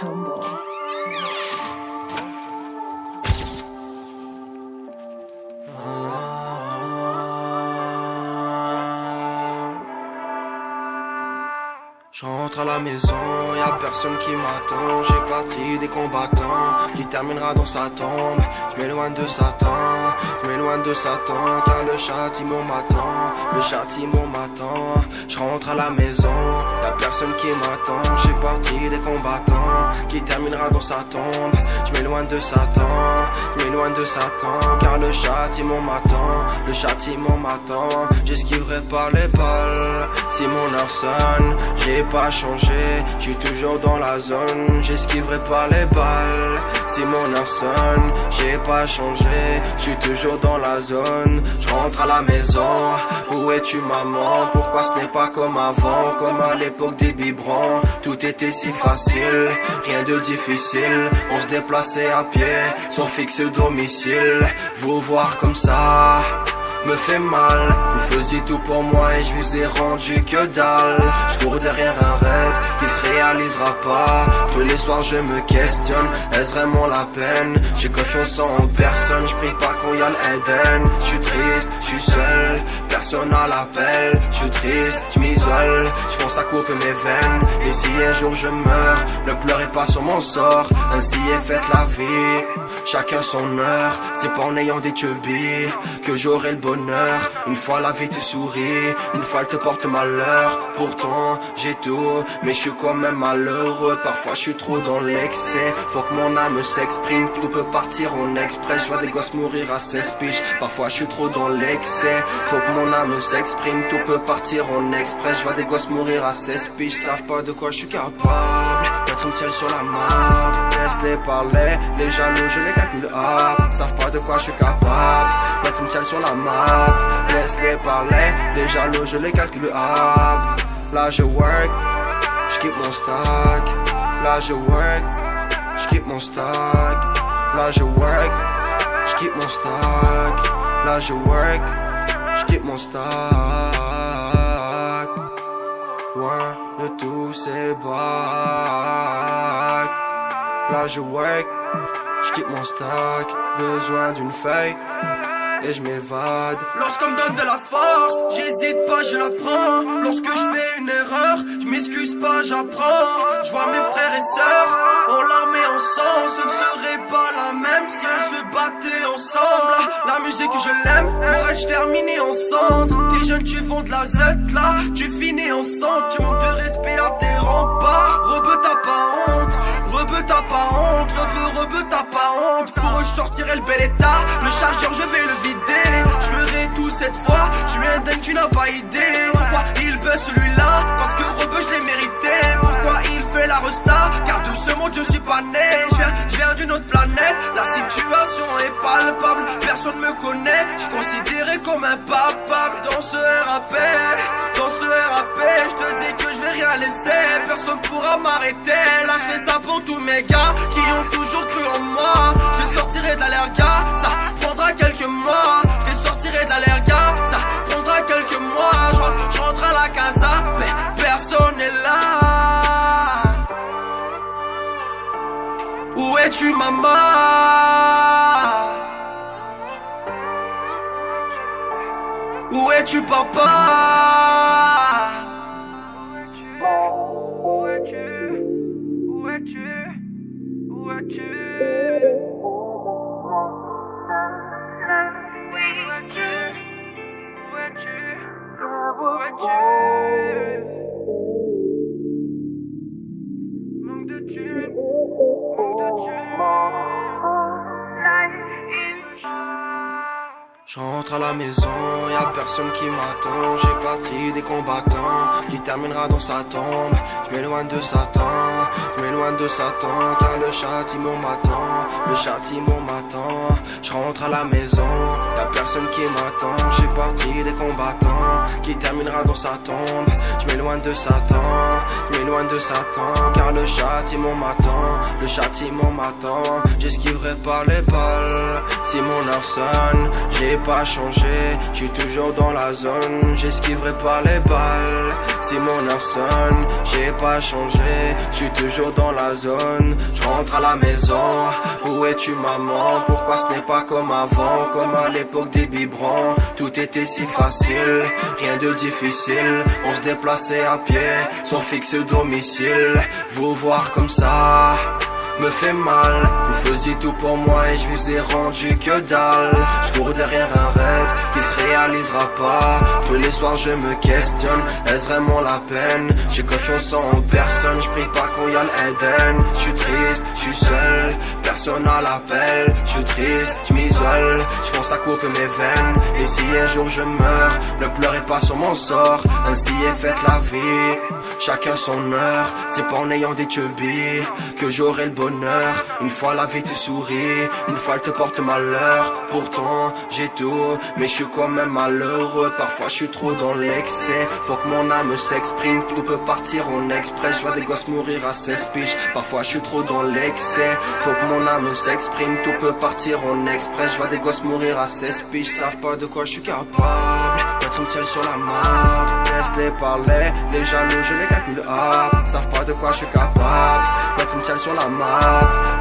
Humble. Je rentre à la maison, y'a personne qui m'attend. J'ai parti des combattants qui terminera dans sa tombe. Je m'éloigne de Satan, car le châtiment m'attend. Le châtiment m'attend. Je rentre à la maison, y'a personne qui m'attend. J'ai parti des combattants qui terminera dans sa tombe. Je m'éloigne de Satan, car le châtiment m'attend. Le châtiment m'attend. J'esquiverai pas les balles si mon heure sonne. J'ai pas changé, je suis toujours dans la zone. J'esquiverai pas les balles si mon heure sonne. J'ai pas changé, je suis toujours dans la zone. Je rentre à la maison, où es-tu maman? Pourquoi ce n'est pas comme avant, comme à l'époque des biberons? Tout était si facile, rien de difficile. On se déplaçait à pied, sans fixe domicile. Vous voir comme ça me fait mal. Vous faisiez tout pour moi et je vous ai rendu que dalle. Je cours derrière un rêve qui se réalisera pas. Tous les soirs je me questionne, est-ce vraiment la peine? J'ai confiance en personne, je prie pas quand y'a l'Eden. Je suis triste, je suis seul, personne à l'appel. Je suis triste, je m'isole, je pense à couper mes veines. Et si un jour je meurs, ne pleurez pas sur mon sort. Ainsi est faite la vie, chacun son heure. C'est pas en ayant des chubbies que j'aurai le bonheur. Une fois la vie te sourit, une fois elle te porte malheur. Pourtant j'ai tout, mais je suis quand même malheureux. Parfois je suis trop dans l'excès, faut que mon âme s'exprime. Tout peut partir en express, je vois des gosses mourir à 16 piges. Parfois je suis trop dans l'excès, faut que mon âme s'exprime. Tout peut partir en express, je vois des gosses mourir à 16 piges. Savent pas de quoi je suis capable, mettre une tielle sur la map. Laisse-les parler, les jaloux je les calcule up. Savent pas de quoi je suis capable, mettre une tielle sur la map. Laisse-les parler, les jaloux je les calcule up. Là je work, je quitte mon stock. Là je work, je quitte mon stock. Là je work, je quitte mon stock. Là je work, je quitte mon stock. Loin de tous ces bacs. Là je work, je quitte mon stock. Besoin d'une feuille et je m'évade. Lorsqu'on me donne de la force, j'hésite pas, je la prends. Lorsque je fais une erreur, je m'excuse pas, j'apprends. Je vois mes frères et sœurs, on l'armée ensemble. Ce ne serait pas la même si on se battait ensemble. La musique je l'aime, pour elle je terminais en centre. Tes jeunes tu vends de la Z là, tu finis en centre. Tu manques de respect à tes remparts. Rebeu t'as pas honte, rebeu t'as pas honte, rebeu t'as pas honte. Pour eux je sortirai le bel état, le chargeur je vais le vider. Je ferai tout cette fois, je suis un dingue, tu n'as pas idée. Pourquoi il veut celui-là? Parce que rebeu je l'ai mérité. Pourquoi il fait la resta? Car de ce monde je suis pas né. Je viens d'une autre planète, la situation est palpable. Personne me connaît, je suis considéré comme impapable. Dans ce RAP, je te dis que je vais rien laisser. Personne pourra m'arrêter. Là je fais ça pour tous mes gars qui ont toujours cru en moi. Je sortirai de l'allerga, ça prendra quelques mois. Je sortirai de l'allerga, ça prendra quelques mois. Je rentre à la casa, mais personne n'est là. Où es-tu maman? Où es-tu papa? Où es-tu? Où es-tu? Où es-tu? Où es-tu? Où es-tu? Où es-tu? Manque de thunes, manque de thunes. Je rentre à la maison, y'a personne qui m'attend. J'ai parti des combattants qui terminera dans sa tombe. Je m'éloigne de Satan, car le châtiment m'attend. Le châtiment m'attend. Je rentre à la maison, y'a personne qui m'attend. J'ai parti des combattants qui terminera dans sa tombe. Je m'éloigne de Satan, car le châtiment m'attend. Le châtiment m'attend. J'esquiverai pas les balles si mon heure sonne. J'ai pas changé, je suis toujours dans la zone, j'esquiverai pas les balles. Si mon heure sonne, j'ai pas changé, je suis toujours dans la zone, je rentre à la maison. Où es-tu maman? Pourquoi ce n'est pas comme avant, comme à l'époque des biberons? Tout était si facile, rien de difficile, on se déplaçait à pied, sans fixe domicile. Vous voir comme ça me fait mal, vous faisiez tout pour moi et je vous ai rendu que dalle. Je cours derrière un rêve qui se réalisera pas. Tous les soirs je me questionne, est-ce vraiment la peine? J'ai confiance en personne, je prie pas qu'on y a l'Eden. Je suis triste, je suis seul, personne à l'appel. Je suis triste, je m'isole, je pense à couper mes veines. Et si un jour je meurs, ne pleurez pas sur mon sort, ainsi est faite la vie, chacun son heure. C'est pas en ayant des chubbies que j'aurai le bonheur. Une fois la vie te sourit, une fois elle te porte malheur. Pourtant j'ai tout, mais je suis quand même malheureux. Parfois je suis trop dans l'excès, faut que mon âme s'exprime. Tout peut partir en express, je vois des gosses mourir à 16 piges. Parfois je suis trop dans l'excès, faut que mon âme s'exprime. Tout peut partir en express, je vois des gosses mourir à 16 piges. Savent pas de quoi je suis capable, mettre une tielle sur la map. Laisse-les parler, les jaloux je les calcule up. Savent pas de quoi je suis capable, mettre une tielle sur la map.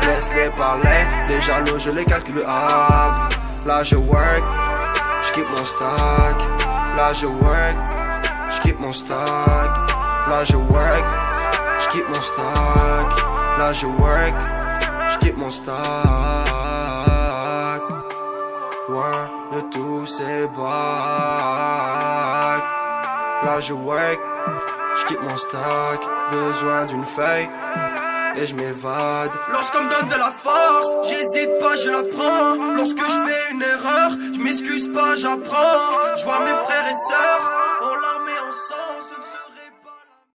Laisse-les parler, les jaloux je les calcule up. Là je work, je quitte mon stock. Là je work, je quitte mon stock. Là je work, je quitte mon stock. Là je work, je quitte mon stock. Loin de tous ces bacs. Là je work, je quitte mon stock. Besoin d'une feuille et je m'évade. Lorsqu'on me donne de la force, j'hésite pas, je la prends. Lorsque je fais une erreur, je m'excuse pas, j'apprends. Je vois mes frères et sœurs, on